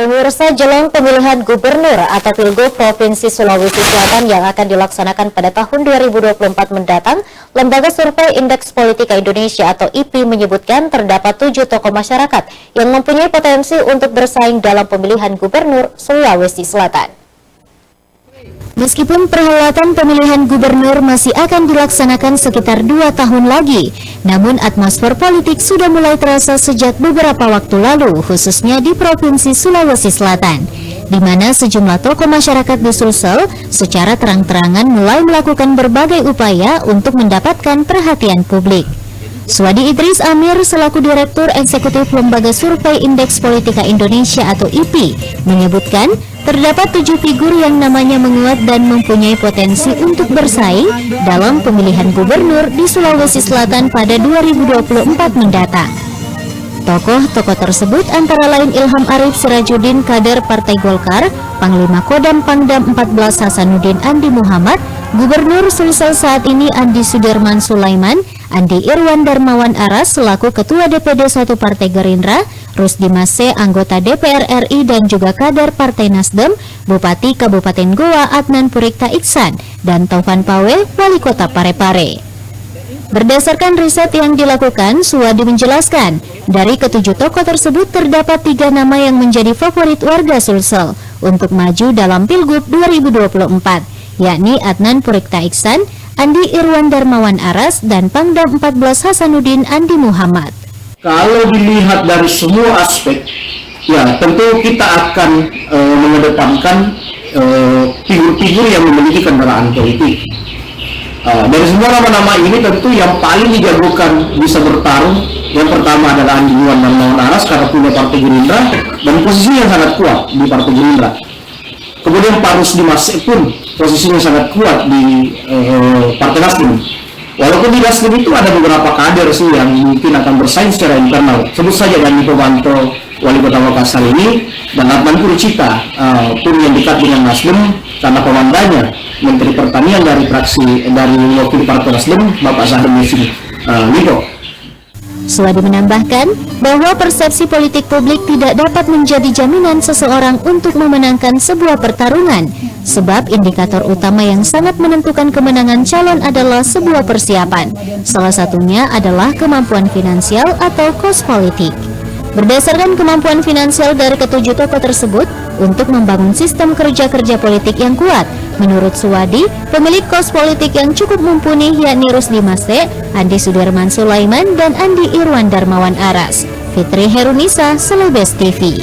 Pemirsa, jelang pemilihan gubernur atau Pilgub Provinsi Sulawesi Selatan yang akan dilaksanakan pada tahun 2024 mendatang, Lembaga Survei Indeks Politika Indonesia atau IPI menyebutkan terdapat 7 tokoh masyarakat yang mempunyai potensi untuk bersaing dalam pemilihan gubernur Sulawesi Selatan. Meskipun perhelatan pemilihan gubernur masih akan dilaksanakan sekitar 2 tahun lagi, namun atmosfer politik sudah mulai terasa sejak beberapa waktu lalu, khususnya di Provinsi Sulawesi Selatan, di mana sejumlah tokoh masyarakat di Sulsel secara terang-terangan mulai melakukan berbagai upaya untuk mendapatkan perhatian publik. Suwadi Idris Amir selaku Direktur Eksekutif Lembaga Survei Indeks Politika Indonesia atau IPI menyebutkan terdapat 7 figur yang namanya menguat dan mempunyai potensi untuk bersaing dalam pemilihan gubernur di Sulawesi Selatan pada 2024 mendatang. Tokoh-tokoh tersebut antara lain Ilham Arif Sirajuddin, kader Partai Golkar, Panglima Kodam Pangdam 14 Hasanuddin Andi Muhammad, Gubernur Sulsel saat ini Andi Sudirman Sulaiman, Andi Irwan Darmawan Aras selaku Ketua DPD 1 Partai Gerindra, Rusdi Mase anggota DPR RI dan juga kader Partai Nasdem, Bupati Kabupaten Goa Adnan Purikta Iksan, dan Taufan Pawel, Wali Kota Parepare. Berdasarkan riset yang dilakukan, Suwadi menjelaskan, dari ketujuh tokoh tersebut terdapat 3 nama yang menjadi favorit warga Sulsel untuk maju dalam Pilgub 2024, yakni Adnan Purikta Iksan, Andi Irwan Darmawan Aras, dan Pangdam 14 Hasanuddin Andi Muhammad. Kalau dilihat dari semua aspek, ya tentu kita akan mengedepankan figur-figur yang memiliki kendaraan politik. Dari semua nama-nama ini tentu yang paling dijagokan bisa bertarung, yang pertama adalah Andi Irwan Darmawan Aras karena punya Partai Gerindra dan posisinya sangat kuat di Partai Gerindra. Kemudian Pak Rusdi Mase pun posisinya sangat kuat di Partai Nasdem. Walaupun di Nasdem itu ada beberapa kader sih yang mungkin akan bersaing secara internal. Sebut saja Dani Pomanto, Wali Kota Makassar ini, dan Adnan Puricita pun yang dekat dengan Nasdem karena komandannya Menteri Pertanian dari wakil Partai Nasdem, Bapak Sahrul Yassin Limpo. Suwadi menambahkan bahwa persepsi politik publik tidak dapat menjadi jaminan seseorang untuk memenangkan sebuah pertarungan, sebab indikator utama yang sangat menentukan kemenangan calon adalah sebuah persiapan. Salah satunya adalah kemampuan finansial atau kos politik. Berdasarkan kemampuan finansial dari ketujuh tokoh tersebut untuk membangun sistem kerja-kerja politik yang kuat, menurut Suwadi, pemilik kos politik yang cukup mumpuni yakni Rusdi Mase, Andi Sudirman Sulaiman, dan Andi Irwan Darmawan Aras. Fitri Herunisa, Selebes TV.